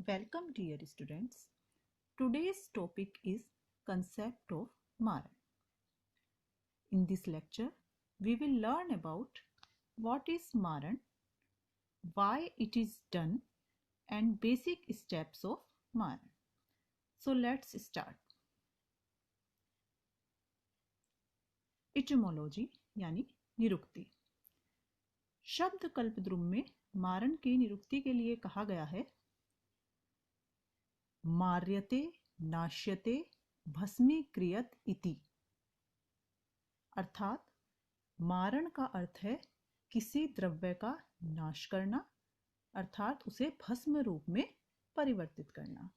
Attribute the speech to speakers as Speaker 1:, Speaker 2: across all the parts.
Speaker 1: Welcome dear students. Today's topic is concept of Maran. In this lecture, we will learn about what is Maran, why it is done and basic steps of Maran. So let's start. Etymology यानी निरुक्ति. शब्द कल्पद्रुम में मारण की निरुक्ति के लिए कहा गया है मार्यते नाश्यते भस्मीक्रियत इति, अर्थात मारण का अर्थ है किसी द्रव्य का नाश करना, अर्थात उसे भस्म रूप में परिवर्तित करना.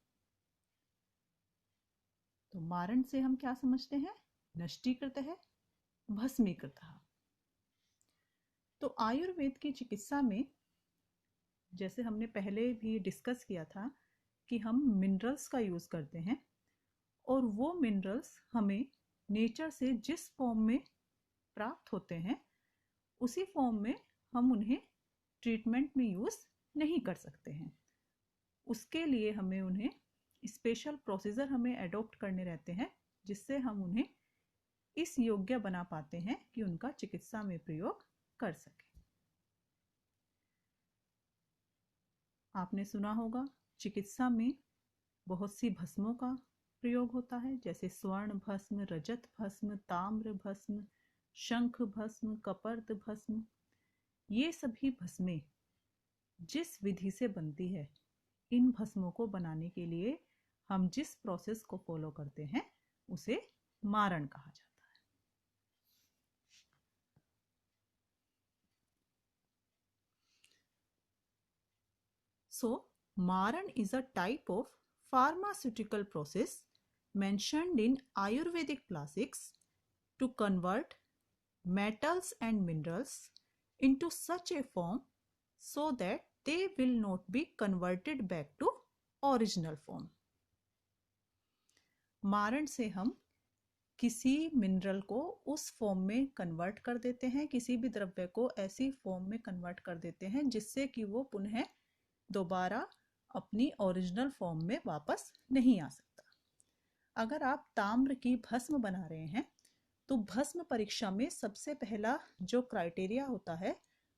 Speaker 1: तो मारण से हम क्या समझते हैं? नष्टीकृत है, भस्मीकृत. तो आयुर्वेद की चिकित्सा में जैसे हमने पहले भी डिस्कस किया था कि हम मिनरल्स का यूज करते हैं और वो मिनरल्स हमें नेचर से जिस फॉर्म में प्राप्त होते हैं उसी फॉर्म में हम उन्हें ट्रीटमेंट में यूज नहीं कर सकते हैं. उसके लिए हमें उन्हें स्पेशल प्रोसीजर हमें एडॉप्ट करने रहते हैं जिससे हम उन्हें इस योग्य बना पाते हैं कि उनका चिकित्सा में प्रयोग कर सके. आपने सुना होगा चिकित्सा में बहुत सी भस्मों का प्रयोग होता है, जैसे स्वर्ण भस्म, रजत भस्म, ताम्र भस्म, शंख भस्म, कपर्द भस्म. ये सभी भस्में जिस विधि से बनती है, इन भस्मों को बनाने के लिए हम जिस प्रोसेस को फॉलो करते हैं उसे मारण कहा जाता है. So, Maran is a type of pharmaceutical process mentioned in Ayurvedic classics to convert metals and minerals into such a form so that they will not be converted back to original form. मारण से हम किसी mineral को उस form में convert कर देते हैं, किसी भी द्रव्य को ऐसी फॉर्म में कन्वर्ट कर देते हैं जिससे कि वो पुनः दोबारा अपनी ओरिजिनल फॉर्म में वापस नहीं आ सकता. अगर आप ताम्र की भस्म बना रहे हैं तो भस्म परीक्षा में सबसे पहला जो क्राइटेरिया होता है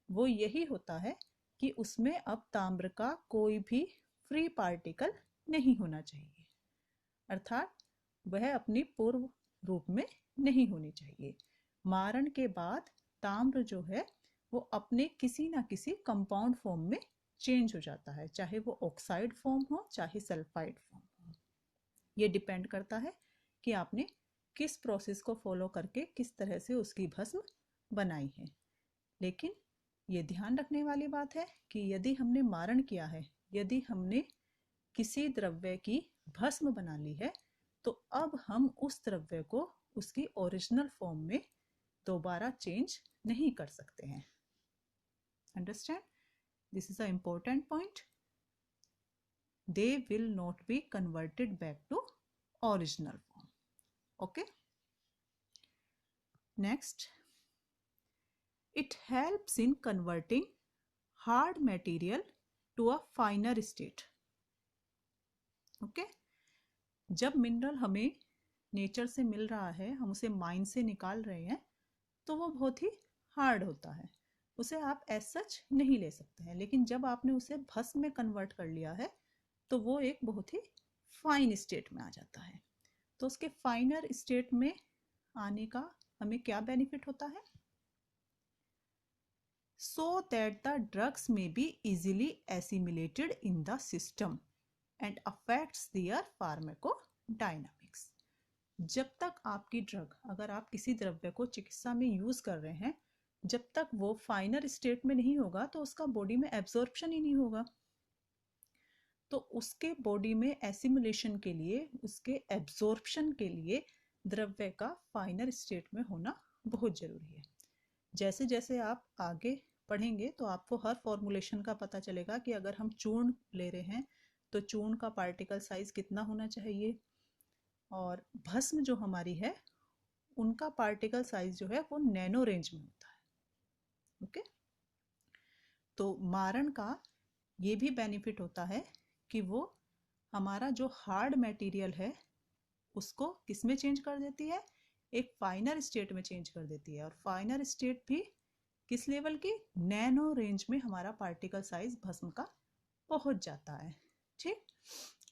Speaker 1: वो यही होता है कि उसमें अब ताम्र का कोई भी फ्री पार्टिकल नहीं होना चाहिए, अर्थात वह अपनी पूर्व रूप में नहीं होनी चाहिए. मारण के बाद ताम्र जो है वो अपने किसी ना किसी कंपाउंड फॉर्म में चेंज हो जाता है, चाहे वो ऑक्साइड फॉर्म हो चाहे सल्फाइड फॉर्म हो. ये डिपेंड करता है कि आपने किस प्रोसेस को फॉलो करके किस तरह से उसकी भस्म बनाई है. लेकिन ये ध्यान रखने वाली बात है कि यदि हमने मारण किया है, यदि हमने किसी द्रव्य की भस्म बना ली है, तो अब हम उस द्रव्य को उसकी ओरिजिनल फॉर्म में दोबारा चेंज नहीं कर सकते हैं. Understand? This is an important point. They will not be converted back to original form. Okay. Next, it helps in converting hard material to a finer state. Okay. जब mineral हमें nature से मिल रहा है, हम उसे माइन से निकाल रहे हैं, तो वो बहुत ही हार्ड होता है, उसे आप एज सच नहीं ले सकते हैं. लेकिन जब आपने उसे भस्म में कन्वर्ट कर लिया है तो वो एक बहुत ही फाइन स्टेट में आ जाता है. तो उसके फाइनर स्टेट में आने का हमें क्या बेनिफिट होता है? So that the drugs may be easily assimilated in the system and affects their pharmacodynamics. जब तक आपकी ड्रग, अगर आप किसी द्रव्य को चिकित्सा में यूज कर रहे हैं, जब तक वो फाइनर स्टेट में नहीं होगा तो उसका बॉडी में एब्जॉर्प्शन ही नहीं होगा. तो उसके बॉडी में एसिमुलेशन के लिए, उसके एब्जॉर्प्शन के लिए द्रव्य का फाइनर स्टेट में होना बहुत जरूरी है. जैसे जैसे आप आगे पढ़ेंगे तो आपको हर फॉर्मुलेशन का पता चलेगा कि अगर हम चूर्ण ले रहे हैं तो चूर्ण का पार्टिकल साइज कितना होना चाहिए, और भस्म जो हमारी है उनका पार्टिकल साइज जो है वो नैनो रेंज में होता है. ओके. तो मारण का ये भी बेनिफिट होता है कि वो हमारा जो हार्ड मटेरियल है उसको किस में चेंज कर देती है, एक फाइनर स्टेट में चेंज कर देती है। और फाइनर स्टेट भी किस लेवल की, नैनो रेंज में हमारा पार्टिकल साइज भस्म का पहुंच जाता है, ठीक,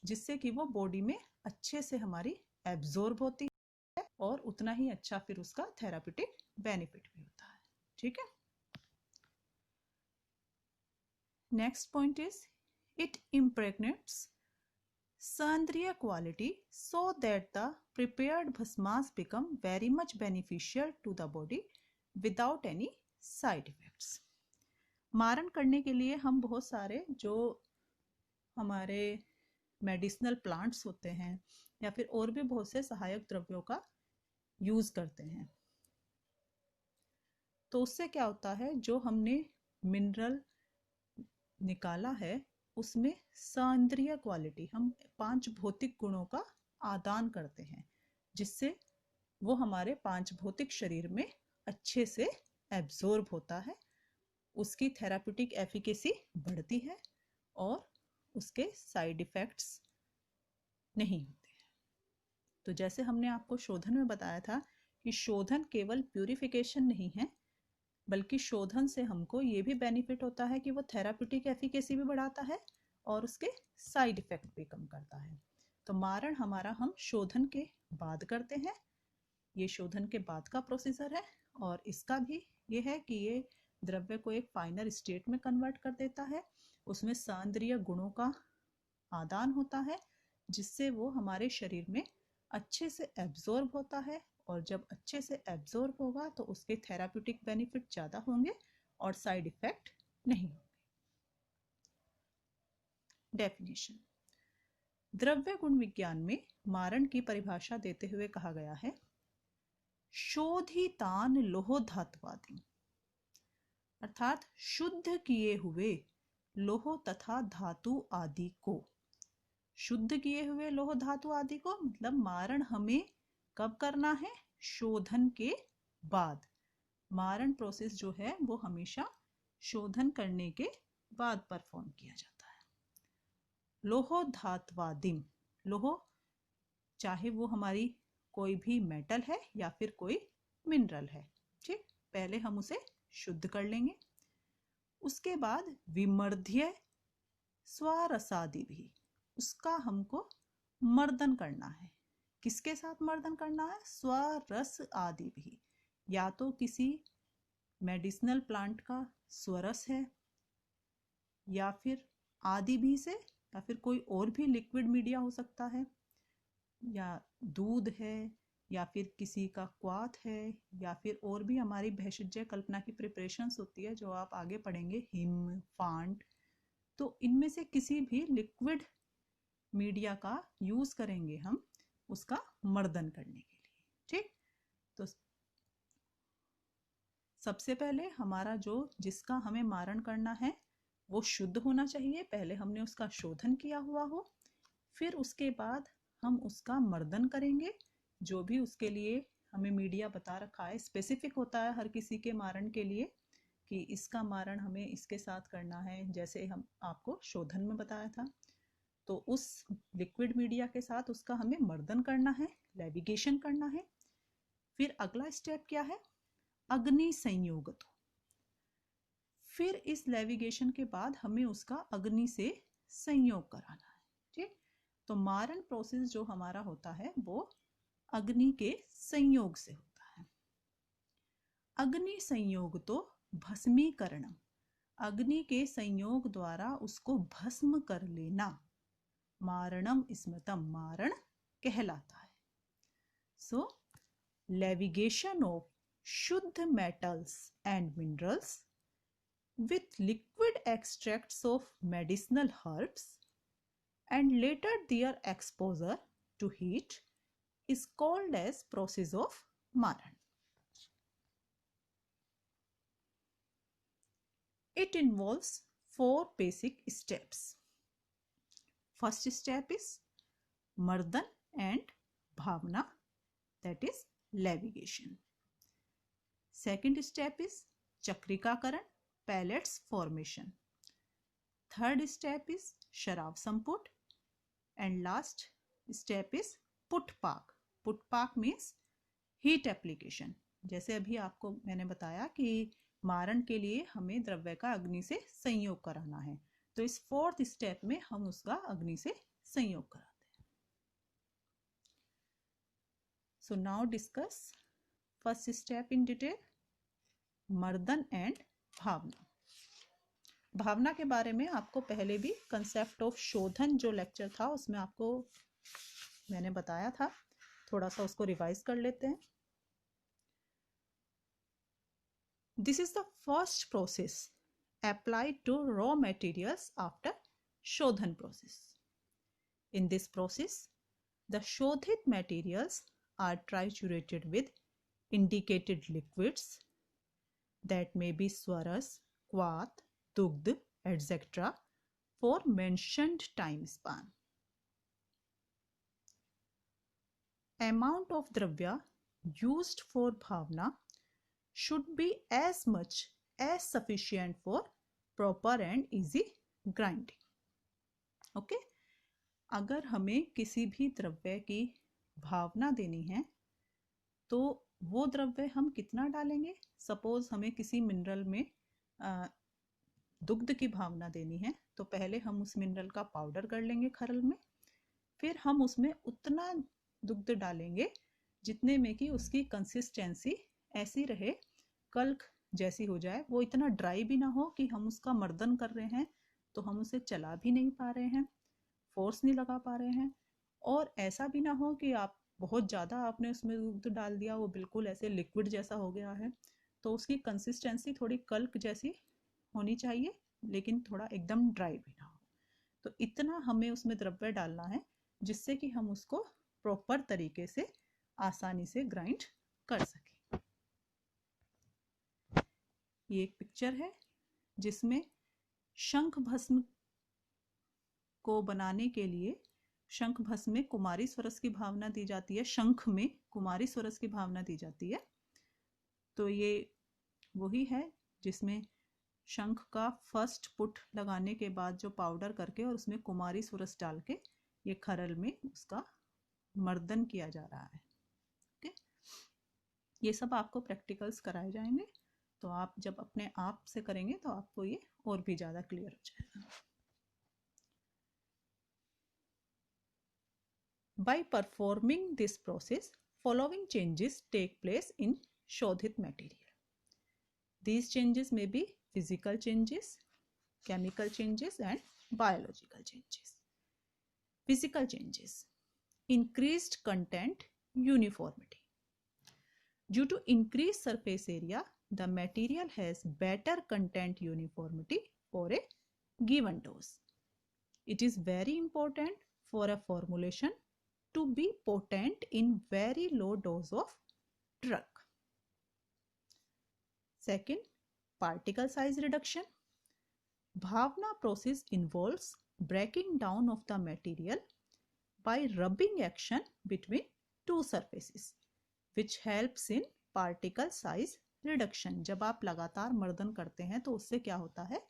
Speaker 1: जिससे कि वो बॉडी में अच्छे से हमारी एब्जॉर्ब होती है और उतना ही अच्छा फिर उसका थेराप्यूटिक बेनिफिट भी होता है, ठीक है। Next point is it impregnates Sandriya quality so that the prepared bhasmas become very much beneficial to the body without any side effects. मारण करने के लिए हम बहुत सारे जो हमारे मेडिसिनल प्लांट्स होते हैं या फिर और भी बहुत से सहायक द्रव्यों का यूज करते हैं। तो उससे क्या होता है, जो हमने मिनरल निकाला है उसमें सांद्रीय क्वालिटी, हम 5 भौतिक गुणों का आदान करते हैं, जिससे वो हमारे 5 भौतिक शरीर में अच्छे से एब्जॉर्ब होता है, उसकी थेराप्यूटिक एफिकेसी बढ़ती है और उसके साइड इफेक्ट्स नहीं होते हैं। तो जैसे हमने आपको शोधन में बताया था कि शोधन केवल प्यूरिफिकेशन नहीं है, बल्कि शोधन से हमको ये भी बेनिफिट होता है कि वो थेराप्यूटिक एफिकेसी भी बढ़ाता है और उसके साइड इफेक्ट भी कम करता है। तो मारण हमारा हम शोधन के बाद करते हैं, ये शोधन के बाद का प्रोसीजर है और इसका भी ये है कि ये द्रव्य को एक फाइनर स्टेट में कन्वर्ट कर देता है, उसमें सांद्रीय गुणों का आदान होता है, जिससे वो हमारे शरीर में अच्छे से एब्जॉर्ब होता है और जब अच्छे से एब्जॉर्ब होगा तो उसके थेराप्यूटिक बेनिफिट ज़्यादा होंगे और साइड इफेक्ट नहीं होंगे। डेफिनेशन, द्रव्य गुण विज्ञान में मारण की परिभाषा देते हुए कहा गया है, शोधितान लोह धात्वादि, अर्थात शुद्ध किए हुए लोह तथा धातु आदि को, शुद्ध किए हुए लोह धातु आदि को मतलब मारण हमें कब करना है, शोधन के बाद। मारण प्रोसेस जो है वो हमेशा शोधन करने के बाद परफॉर्म किया जाता है। लोह धात्वादिम, लोह चाहे वो हमारी कोई भी मेटल है या फिर कोई मिनरल है, ठीक, पहले हम उसे शुद्ध कर लेंगे, उसके बाद विमर्ध्य स्वरसादि भी, उसका हमको मर्दन करना है। किसके साथ मर्दन करना है, स्वरस आदि भी, या तो किसी मेडिसिनल प्लांट का स्वरस है या फिर आदि भी से, या फिर कोई और भी लिक्विड मीडिया हो सकता है, या दूध है या फिर किसी का क्वाथ है, या फिर और भी हमारी भेषज कल्पना की प्रिपरेशंस होती है जो आप आगे पढ़ेंगे, हिम, फांट, तो इनमें से किसी भी लिक्विड मीडिया का यूज करेंगे हम उसका मर्दन करने के लिए, ठीक। तो सबसे पहले हमारा जो जिसका हमें मारण करना है वो शुद्ध होना चाहिए, पहले हमने उसका शोधन किया हुआ हो, फिर उसके बाद हम उसका मर्दन करेंगे, जो भी उसके लिए हमें मीडिया बता रखा है, स्पेसिफिक होता है हर किसी के मारण के लिए कि इसका मारण हमें इसके साथ करना है, जैसे हम आपको शोधन में बताया था। तो उस लिक्विड मीडिया के साथ उसका हमें मर्दन करना है, लेविगेशन करना है। फिर अगला स्टेप क्या है, अग्नि संयोग। फिर इस लेविगेशन के बाद हमें उसका अग्नि से संयोग कराना है, ठीक। तो मारण प्रोसेस जो हमारा होता है वो अग्नि के संयोग से होता है। अग्नि संयोग तो भस्मीकरण, अग्नि के संयोग द्वारा उसको भस्म कर लेना, मारणम स्मृतम, मारण कहलाता है। सो लेविगेशन ऑफ शुद्ध metals and minerals with liquid extracts of medicinal herbs and later their exposure to heat is called as process of maran. It involves 4 basic steps. First step is mardan and bhavna, that is levication. Second step is chakrikakaran, pellets formation. Third step is शराब संपुट, and last step is put park. Put park means heat application. जैसे अभी आपको मैंने बताया कि मारण के लिए हमें द्रव्य का अग्नि से संयोग कराना है, तो इस फोर्थ स्टेप में हम उसका अग्नि से संयोग कराते हैं. So now discuss first step in detail, मर्दन एंड भावना. भावना के बारे में आपको पहले भी कंसेप्ट ऑफ शोधन जो लेक्चर था उसमें आपको मैंने बताया था, थोड़ा सा उसको रिवाइज कर लेते हैं. This is the first process applied to raw materials after शोधन process. In this process, the शोधित materials are triturated with indicated liquids that may be swaras, क्वाथ, दुग्ध, etc. for mentioned time span. Amount of dravya used for bhavna should be as much as sufficient for proper and easy grinding. Okay? अगर हमें किसी भी द्रव्य की भावना देनी है तो वो द्रव्य हम कितना डालेंगे. सपोज हमें किसी मिनरल में दुग्ध की भावना देनी है तो पहले हम उस मिनरल का पाउडर कर लेंगे खरल में, फिर हम उसमें उतना दुग्ध डालेंगे जितने में कि उसकी कंसिस्टेंसी ऐसी रहे, कल्क जैसी हो जाए, वो इतना ड्राई भी ना हो कि हम उसका मर्दन कर रहे हैं तो हम उसे चला भी नहीं पा रहे हैं, फोर्स नहीं लगा पा रहे हैं, और ऐसा भी ना हो कि आप बहुत ज़्यादा आपने उसमें दूध डाल दिया, वो बिल्कुल ऐसे लिक्विड जैसा हो गया है. तो उसकी कंसिस्टेंसी थोड़ी कल्क जैसी होनी चाहिए लेकिन थोड़ा एकदम ड्राई भी ना हो. तो इतना हमें उसमें द्रव्य डालना है जिससे कि हम उसको प्रॉपर तरीके से आसानी से ग्राइंड कर सकें. ये एक पिक्चर है जिसमें शंख भस्म को बनाने के लिए शंख भस्म में कुमारी स्वरस की भावना दी जाती है, शंख में कुमारी स्वरस की भावना दी जाती है. तो ये वही है जिसमें शंख का फर्स्ट पुट लगाने के बाद जो पाउडर करके और उसमें कुमारी स्वरस डाल के ये खरल में उसका मर्दन किया जा रहा है. ओके, ये सब आपको प्रैक्टिकल्स कराए जाएंगे, तो आप जब अपने आप से करेंगे तो आपको ये और भी ज़्यादा क्लियर हो जाएगा. By performing this process, following changes take place in शोधित material. These changes may be physical changes, chemical changes and biological changes. Physical changes: increased content uniformity. Due to increased surface area, the material has better content uniformity for a given dose. It is very important for a formulation to be potent in very low dose of drug. Second, particle size reduction. Bhavna process involves breaking down of the material by rubbing action between two surfaces, which helps in particle size reduction. जब आप लगातार मर्दन करते हैं तो उससे क्या होता है,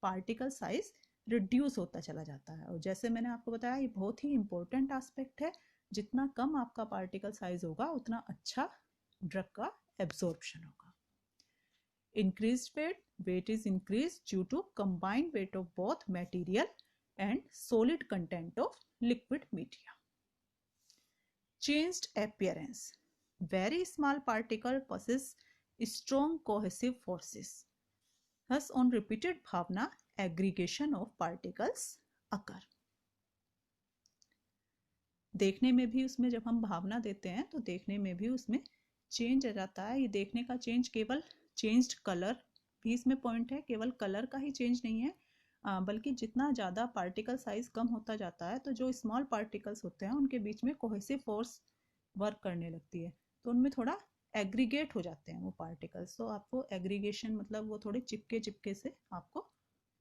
Speaker 1: पार्टिकल साइज रिड्यूस होता चला जाता है. और जैसे मैंने आपको बताया ये बहुत ही इंपॉर्टेंट एस्पेक्ट है, जितना कम आपका पार्टिकल साइज होगा उतना अच्छा ड्रग का एब्जॉर्प्शन होगा. Increased weight is increased due to combined weight of both material and solid content of liquid media. Changed appearance. Very small particle possess strong cohesive forces. Thus, on repeated bhavna, aggregation of particles occur. देखने में भी उसमें जब हम भावना देते हैं तो देखने में भी उसमें चेंज आ जाता है. ये देखने का चेंज केवल चेंज्ड कलर भी इसमें पॉइंट है, केवल कलर का ही चेंज नहीं है, बल्कि जितना ज़्यादा पार्टिकल साइज कम होता जाता है तो जो स्मॉल पार्टिकल्स होते हैं उनके बीच में कोहेसिव फोर्स वर्क करने लगती है, तो उनमें थोड़ा एग्रीगेट हो जाते हैं वो पार्टिकल्स. तो आपको एग्रीगेशन मतलब वो थोड़े चिपके चिपके से आपको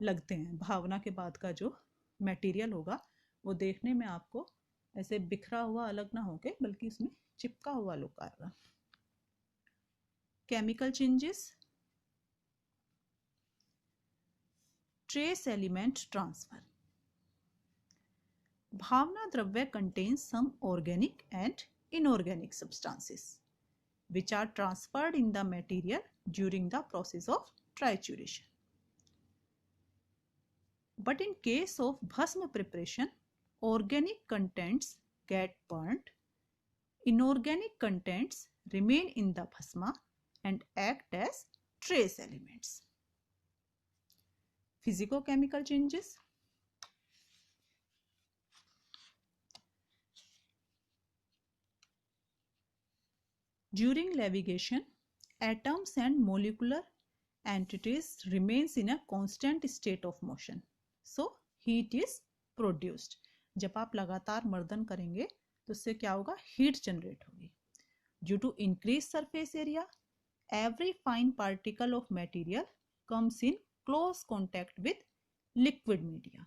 Speaker 1: लगते हैं. भावना के बाद का जो मटेरियल होगा वो देखने में आपको ऐसे बिखरा हुआ अलग ना होके बल्कि उसमें चिपका हुआ लुक आएगा. Chemical changes. Trace element transfer. भावना द्रव्य contains some organic and inorganic substances which are transferred in the material during the process of trituration. But in case of bhasma preparation, organic contents get burnt, inorganic contents remain in the bhasma and act as trace elements. Physico-chemical changes. During levitation, atoms and molecular entities remains in a constant state of motion. So heat is produced. जब आप लगातार मर्दन करेंगे तो उससे क्या होगा? Heat generate होगी. Due to increased surface area, every fine particle of material comes in close contact with liquid media,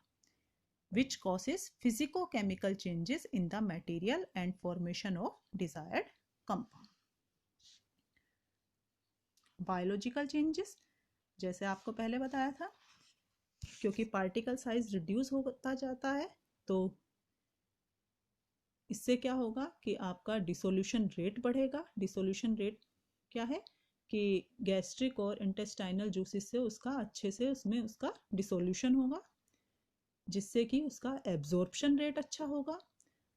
Speaker 1: which causes physico-chemical changes in the material and formation of desired compound. Biological changes, जैसे आपको पहले बताया था, क्योंकि particle size reduce होता जाता है तो इससे क्या होगा कि आपका डिसोल्यूशन रेट बढ़ेगा. डिसोल्यूशन रेट क्या है कि गैस्ट्रिक और इंटेस्टाइनल जूसेस से उसका अच्छे से उसमें उसका डिसोल्यूशन होगा, जिससे कि उसका एब्जॉर्प्शन रेट अच्छा होगा.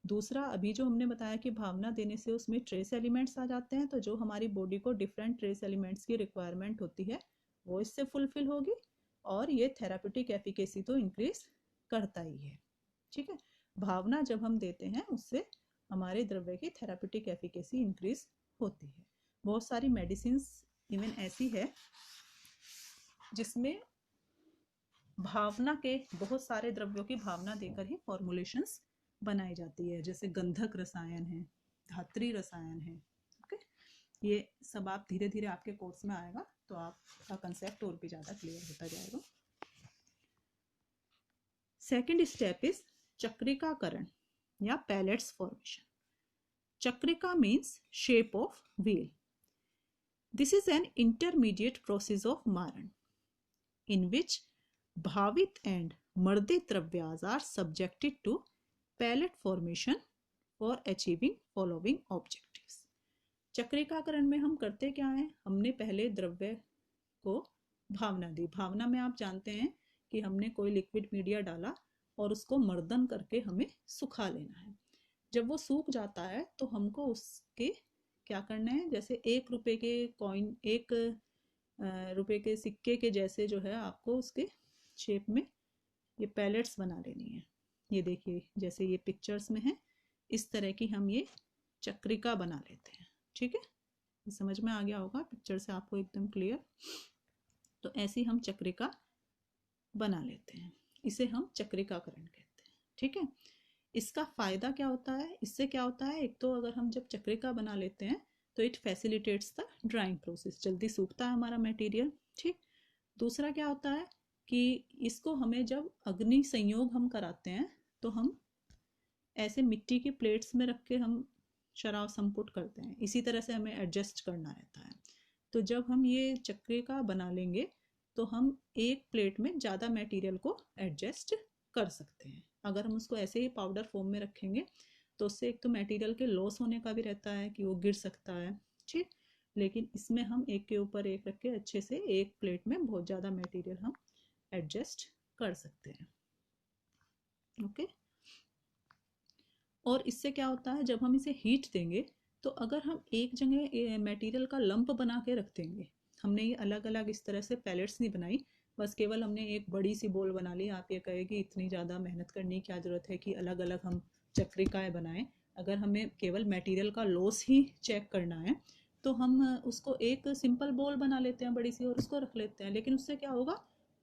Speaker 1: दूसरा, अभी जो हमने बताया कि भावना देने से उसमें ट्रेस एलिमेंट्स आ जाते हैं, तो जो हमारी बॉडी को डिफरेंट ट्रेस एलिमेंट्स की रिक्वायरमेंट होती है वो इससे फुलफिल होगी और ये थेरापेटिक एफिकेसी तो इंक्रीज करता ही है. ठीक है, भावना जब हम देते हैं उससे हमारे द्रव्य की थेरापेटिक एफिकेसी इंक्रीज होती है. बहुत सारी मेडिसिन्स इवन ऐसी है जिसमें भावना के, बहुत सारे द्रव्यों की भावना देकर ही फॉर्मुलेशंस बनाई जाती है, जैसे गंधक रसायन है, धात्री रसायन है. ओके, ये सब आप धीरे धीरे आपके कोर्स में आएगा तो आपका कंसेप्ट और भी ज़्यादा क्लियर होता जाएगा. सेकेंड स्टेप इज चक्रिकाकरण या पैलेट्स फॉर्मेशन. चक्रिका means shape of wheel. This is an intermediate process of मारण in which भावित and मर्दित द्रव्यास are subjected to pellet formation for achieving following objectives. चक्रिकाकरण में हम करते क्या है? हमने पहले द्रव्य को भावना दी. भावना में आप जानते हैं कि हमने कोई लिक्विड मीडिया डाला और उसको मर्दन करके हमें सुखा लेना है. जब वो सूख जाता है तो हमको उसके क्या करना है? जैसे 1 रुपए के कॉइन, 1 रुपए के सिक्के के जैसे जो है आपको उसके शेप में ये पैलेट्स बना लेनी है. ये देखिए जैसे ये पिक्चर्स में है, इस तरह की हम ये चक्रिका बना लेते हैं. ठीक है, ये समझ में आ गया होगा पिक्चर से आपको एकदम क्लियर. तो ऐसी हम चक्रिका बना लेते हैं, इसे हम चक्रिकाकरण कहते हैं. ठीक है, इसका फायदा क्या होता है? इससे क्या होता है, एक तो अगर हम जब चक्रिका बना लेते हैं तो it facilitates the drawing process, जल्दी सूखता है हमारा मटेरियल. ठीक, दूसरा क्या होता है कि इसको हमें जब अग्नि संयोग हम कराते हैं तो हम ऐसे मिट्टी की प्लेट्स में रख के हम शराब संपुट करते हैं, इसी तरह से हमें एडजस्ट करना रहता है. तो जब हम ये चक्रिका बना लेंगे तो हम एक प्लेट में ज़्यादा मटेरियल को एडजस्ट कर सकते हैं. अगर हम उसको ऐसे ही पाउडर फॉर्म में रखेंगे तो उससे एक तो मटेरियल के लॉस होने का भी रहता है कि वो गिर सकता है. ठीक, लेकिन इसमें हम एक के ऊपर एक रख के अच्छे से एक प्लेट में बहुत ज़्यादा मटेरियल हम एडजस्ट कर सकते हैं. ओके, और इससे क्या होता है, जब हम इसे हीट देंगे तो अगर हम एक जगह मटेरियल का लंप बना के रख देंगे, हमने ये अलग अलग इस तरह से पैलेट्स नहीं बनाई, बस केवल हमने एक बड़ी सी बोल बना ली. आप ये कहेगी इतनी ज़्यादा मेहनत करने की क्या ज़रूरत है कि अलग अलग हम चक्रिकाएँ बनाएं. अगर हमें केवल मटेरियल का लॉस ही चेक करना है तो हम उसको एक सिंपल बोल बना लेते हैं बड़ी सी और उसको रख लेते हैं. लेकिन उससे क्या होगा,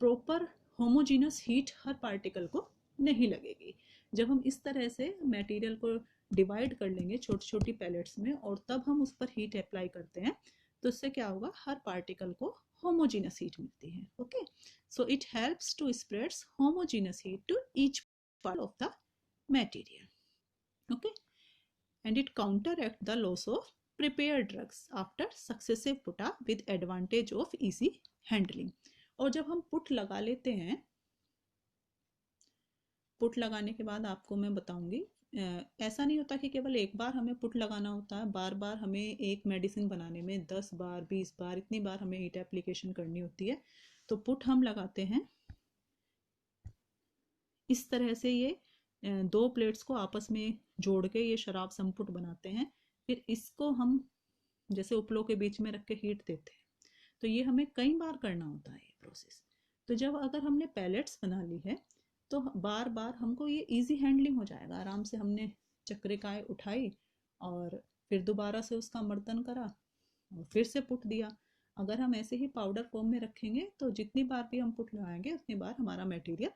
Speaker 1: प्रॉपर होमोजीनस हीट हर पार्टिकल को नहीं लगेगी. जब हम इस तरह से मटेरियल को डिवाइड कर लेंगे छोटी छोटी पैलेट्स में और तब हम उस पर हीट अप्लाई करते हैं तो इससे क्या होगा, हर पार्टिकल को होमोजीनस हीट मिलती है. Okay, so it helps to spreads homogeneous heat to each part of the material. Okay, and it counteract the loss of prepared drugs after successive put up with advantage of easy handling. और जब हम put लगा लेते हैं put लगाने के बाद आपको मैं बताऊंगी, ऐसा नहीं होता कि केवल एक बार हमें पुट लगाना होता है, बार बार हमें एक मेडिसिन बनाने में 10 बार 20 बार इतनी बार हमें हीट एप्लीकेशन करनी होती है। तो पुट हम लगाते हैं इस तरह से, ये दो प्लेट्स को आपस में जोड़ के ये शराब संपुट बनाते हैं। फिर इसको हम जैसे उपलों के बीच में रख के हीट देते हैं। तो ये हमें कई बार करना होता है ये प्रोसेस। तो जब अगर हमने पैलेट्स बना ली है तो बार बार हमको ये इजी हैंडलिंग हो जाएगा। आराम से हमने चक्रिकाएँ उठाई और फिर दोबारा से उसका मर्दन करा और फिर से पुट दिया। अगर हम ऐसे ही पाउडर फॉर्म में रखेंगे तो जितनी बार भी हम पुट लगाएंगे उतनी बार हमारा मटेरियल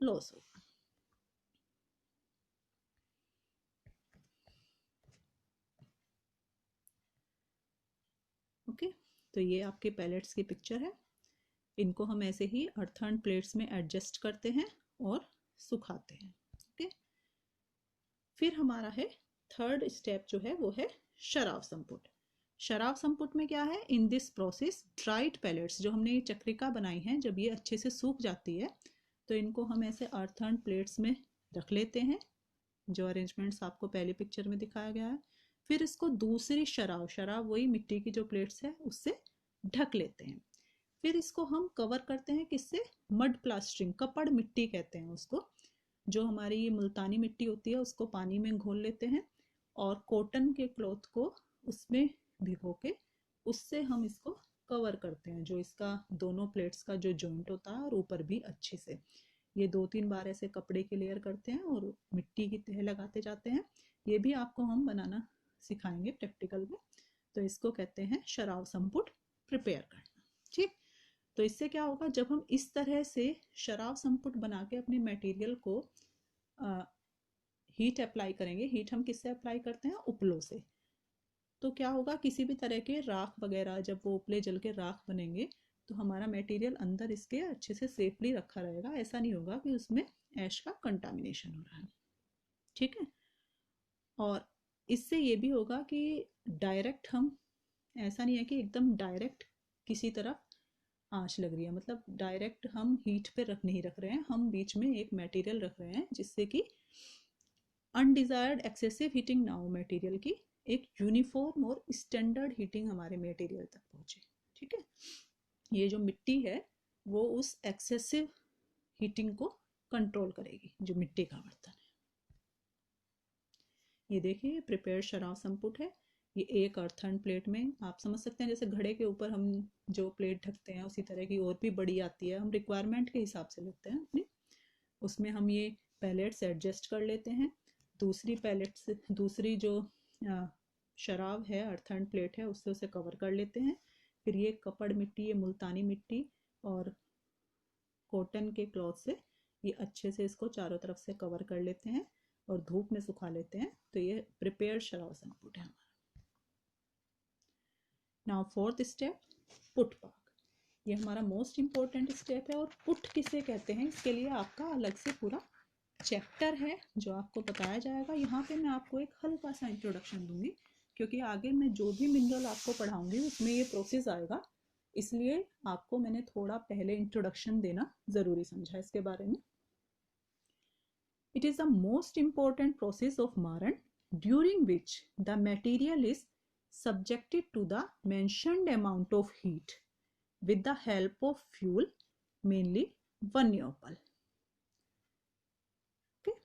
Speaker 1: लॉस होगा। ओके, तो ये आपके पैलेट्स की पिक्चर है। इनको हम ऐसे ही अर्थन प्लेट्स में एडजस्ट करते हैं और सुखाते हैं। ओके, फिर हमारा है थर्ड स्टेप जो है वो है शराब संपुट। शराब संपुट में क्या है, in this process dried pellets, जो हमने ये चक्रिका बनाई है, जब ये अच्छे से सूख जाती है तो इनको हम ऐसे अर्थन प्लेट्स में रख लेते हैं, जो अरेंजमेंट्स आपको पहले पिक्चर में दिखाया गया है। फिर इसको दूसरी शराब वही मिट्टी की जो प्लेट्स है उससे ढक लेते हैं। फिर इसको हम कवर करते हैं किससे, मड प्लास्टरिंग, कपड़ मिट्टी कहते हैं उसको। जो हमारी ये मुल्तानी मिट्टी होती है उसको पानी में घोल लेते हैं और कॉटन के क्लॉथ को उसमें भिगो के उससे हम इसको कवर करते हैं, जो इसका दोनों प्लेट्स का जो जॉइंट होता है और ऊपर भी अच्छे से। ये 2-3 बार ऐसे कपड़े की लेयर करते हैं और मिट्टी की तह लगाते जाते हैं। ये भी आपको हम बनाना सिखाएंगे प्रैक्टिकल में। तो इसको कहते हैं शराब संपुट प्रिपेयर करना। ठीक, तो इससे क्या होगा, जब हम इस तरह से शराब संपुट बना के अपने मटेरियल को हीट अप्लाई करेंगे, हीट हम किससे अप्लाई करते हैं, उपलों से, तो क्या होगा, किसी भी तरह के राख वगैरह जब वो उपले जल के राख बनेंगे तो हमारा मटेरियल अंदर इसके अच्छे से सेफली रखा रहेगा। ऐसा नहीं होगा कि उसमें ऐश का कंटामिनेशन हो रहा है। ठीक है, और इससे ये भी होगा कि डायरेक्ट हम, ऐसा नहीं है कि एकदम डायरेक्ट किसी तरफ आंच लग रही है, मतलब डायरेक्ट हम हीट पे नहीं रख रहे हैं, हम बीच में एक मटेरियल रख रहे हैं जिससे कि अनडिजायर्ड एक्सेसिव हीटिंग ना हो मटेरियल की, एक यूनिफॉर्म और स्टैंडर्ड हीटिंग हमारे मटेरियल तक पहुंचे। ठीक है, ये जो मिट्टी है वो उस एक्सेसिव हीटिंग को कंट्रोल करेगी, जो मिट्टी का बर्तन है। ये देखिए प्रिपेयर्ड शराब संपुट है। ये एक अर्थन प्लेट में, आप समझ सकते हैं जैसे घड़े के ऊपर हम जो प्लेट ढकते हैं उसी तरह की और भी बड़ी आती है, हम रिक्वायरमेंट के हिसाब से लेते हैं अपनी। उसमें हम ये पैलेट्स एडजस्ट कर लेते हैं, दूसरी पैलेट्स, दूसरी जो शराब है अर्थन प्लेट है उससे उसे कवर कर लेते हैं। फिर ये कपड़ मिट्टी, ये मुल्तानी मिट्टी और कॉटन के क्लॉथ से ये अच्छे से इसको चारों तरफ से कवर कर लेते हैं और धूप में सुखा लेते हैं। तो ये प्रिपेयर्ड शराब संपुट है हमारा। नाउ फोर्थ स्टेप, पुट पाक। ये हमारा मोस्ट इंपॉर्टेंट स्टेप है। और पुट किसे कहते हैं इसके लिए आपका अलग से पूरा चैप्टर है जो आपको बताया जाएगा। यहाँ पे मैं आपको एक हल्का सा इंट्रोडक्शन दूंगी, क्योंकि आगे मैं जो भी मिनरल आपको पढ़ाऊंगी उसमें ये प्रोसेस आएगा, इसलिए आपको मैंने थोड़ा पहले इंट्रोडक्शन देना ज़रूरी समझा इसके बारे में। It is the most important process of Maran, during which the material is subjected to the mentioned amount of heat with the help of fuel, mainly vaniopal. Okay?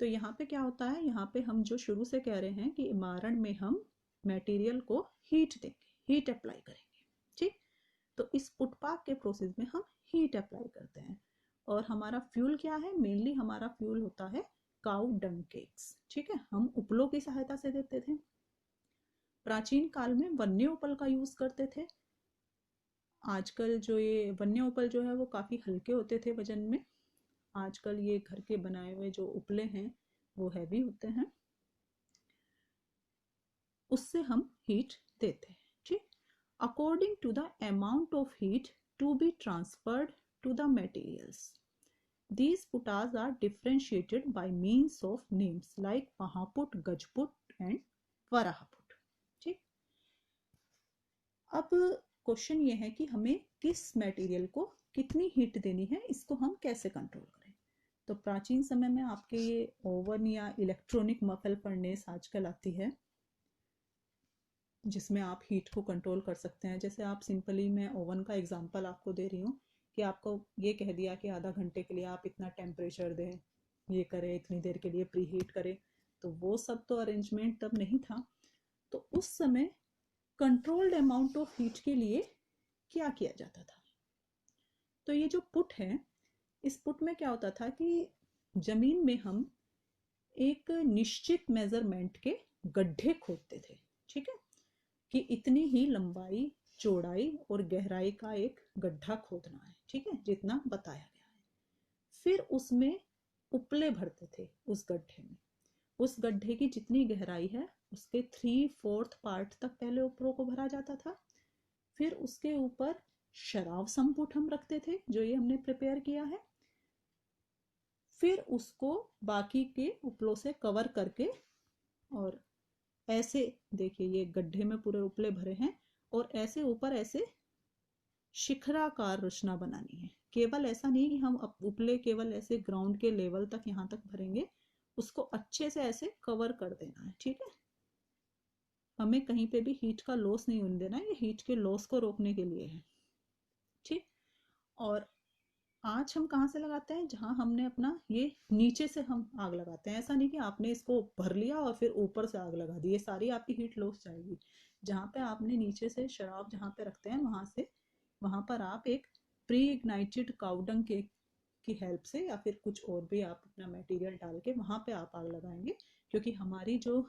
Speaker 1: तो यहाँ पे क्या होता है, यहाँ पे हम जो शुरू से कह रहे हैं कि मारण में हम मटेरियल को हीट देंगे, हीट अप्लाई करेंगे। ठीक, तो इस पुटपाक के प्रोसेस में हम हीट अप्लाई करते हैं और हमारा फ्यूल क्या है, मेनली हमारा फ्यूल होता है काउ डंग केक्स। ठीक है, हम उपलों की सहायता से देते थे। प्राचीन काल में वन्य उपल का यूज करते थे। आजकल जो ये वन्य उपल जो है वो काफी हल्के होते थे वजन में, आजकल ये घर के बनाए हुए जो उपले हैं वो हैवी होते हैं, उससे हम हीट देते हैं। ठीक, according to the amount of heat to be transferred to the materials. These putas are differentiated by means of names like Mahaput, Gajput and Varahaput. ठीक, अब क्वेश्चन ये है कि हमें किस मटेरियल को कितनी हीट देनी है, इसको हम कैसे कंट्रोल करें। तो प्राचीन समय में आपके ये ओवन या इलेक्ट्रॉनिक मफल फर्नेस आजकल आती है, जिसमें आप हीट को कंट्रोल कर सकते हैं। जैसे आप सिंपली, मैं ओवन का एग्जांपल आपको दे रही हूँ कि आपको ये कह दिया कि आधा घंटे के लिए आप इतना टेम्परेचर दें, ये करें, इतनी देर के लिए प्री हीट करें, तो वो सब तो अरेंजमेंट तब नहीं था। तो उस समय कंट्रोल्ड अमाउंट ऑफ हीट के लिए क्या किया जाता था? तो ये जो पुट है, इस पुट में क्या होता था कि जमीन में हम एक निश्चित मेजरमेंट के गड्ढे खोदते थे, ठीक है, कि इतनी ही लंबाई, चौड़ाई और गहराई का एक गड्ढा खोदना है, ठीक है, जितना बताया गया है। फिर उसमें उपले भरते थे उस गड्ढे में। उस गड्ढे की जितनी गहराई है उसके 3/4 पार्ट तक पहले उपरों को भरा जाता था। फिर उसके ऊपर शराब संपुट हम रखते थे, जो ये हमने प्रिपेयर किया है। फिर उसको बाकी के उपलों से कवर करके, और ऐसे देखिए ये गड्ढे में पूरे उपले भरे हैं, और ऐसे ऊपर ऐसे शिखराकार रचना बनानी है। केवल ऐसा नहीं कि हम उपले केवल ऐसे ग्राउंड के लेवल तक यहाँ तक भरेंगे, उसको अच्छे से ऐसे कवर कर देना है, ठीक है। हमें कहीं पे भी हीट का लॉस नहीं होने देना है, ये हीट के लॉस को रोकने के लिए है, ठीक। और आँच हम कहाँ से लगाते हैं? जहाँ हमने अपना ये नीचे से हम आग लगाते हैं। ऐसा नहीं कि आपने इसको भर लिया और फिर ऊपर से आग लगा दी, ये सारी आपकी हीट लॉस जाएगी। जहाँ पे आपने नीचे से शराब जहाँ पे रखते हैं वहाँ पर आप एक प्री इग्नाइटेड काउडंग की हेल्प से, या फिर कुछ और भी आप अपना मटेरियल डाल के वहाँ पे आप आग लगाएंगे, क्योंकि हमारी जो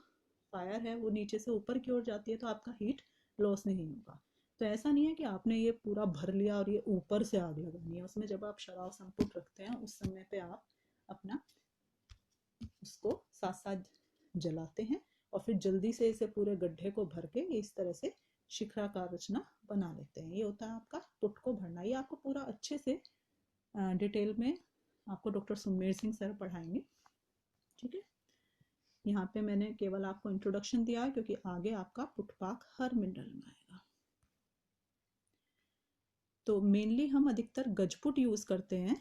Speaker 1: फायर है वो नीचे से ऊपर की ओर जाती है, तो आपका हीट लॉस नहीं होगा। तो ऐसा नहीं है कि आपने ये पूरा भर लिया और ये ऊपर से आग लगानी है। उसमें जब आप शराब संपुट रखते हैं उस समय पे आप अपना उसको साथ साथ जलाते हैं, और फिर जल्दी से इसे पूरे गड्ढे को भर के इस तरह से शिखराकार रचना बना लेते हैं। ये होता है आपका पुट को भरना। ये आपको पूरा अच्छे से डिटेल में आपको डॉक्टर सुमेर सिंह सर पढ़ाएंगे, ठीक है। यहाँ पे मैंने केवल आपको इंट्रोडक्शन दिया है, क्योंकि आगे आपका पुटपाक हर मिनरल में आएगा। तो मेनली हम अधिकतर गजपुट यूज करते हैं।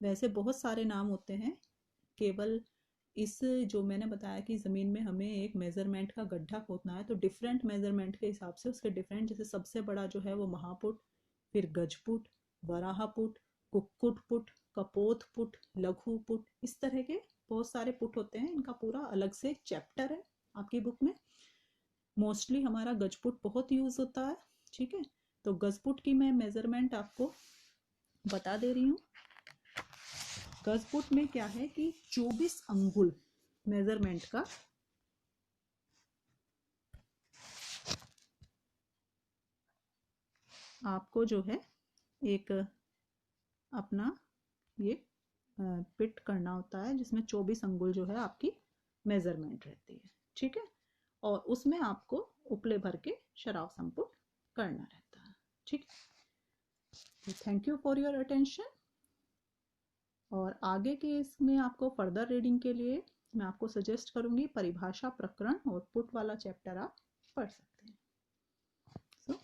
Speaker 1: वैसे बहुत सारे नाम होते हैं, केवल इस जो मैंने बताया कि ज़मीन में हमें एक मेज़रमेंट का गड्ढा खोदना है, तो डिफरेंट मेज़रमेंट के हिसाब से उसके डिफरेंट, जैसे सबसे बड़ा जो है वो महापुट, फिर गजपुट, वराहपुट, कुक्कुट पुट, कपोत पुट, लघु पुट, इस तरह के बहुत सारे पुट होते हैं। इनका पूरा अलग से चैप्टर है आपकी बुक में। मोस्टली हमारा गजपुट बहुत यूज होता है, ठीक है। तो गजपुट की मैं मेजरमेंट आपको बता दे रही हूँ। गजपुट में क्या है कि 24 अंगुल मेजरमेंट का आपको जो है एक अपना ये पिट करना होता है, जिसमें 24 अंगुल जो है आपकी मेजरमेंट रहती है, ठीक है। और उसमें आपको उपले भर के शराब संपुट करना रहता है, ठीक है। Thank you for your attention. और आगे के इसमें आपको फर्दर रीडिंग के लिए मैं आपको सजेस्ट करूंगी परिभाषा प्रकरण और पुट वाला चैप्टर आप पढ़ सकते हैं।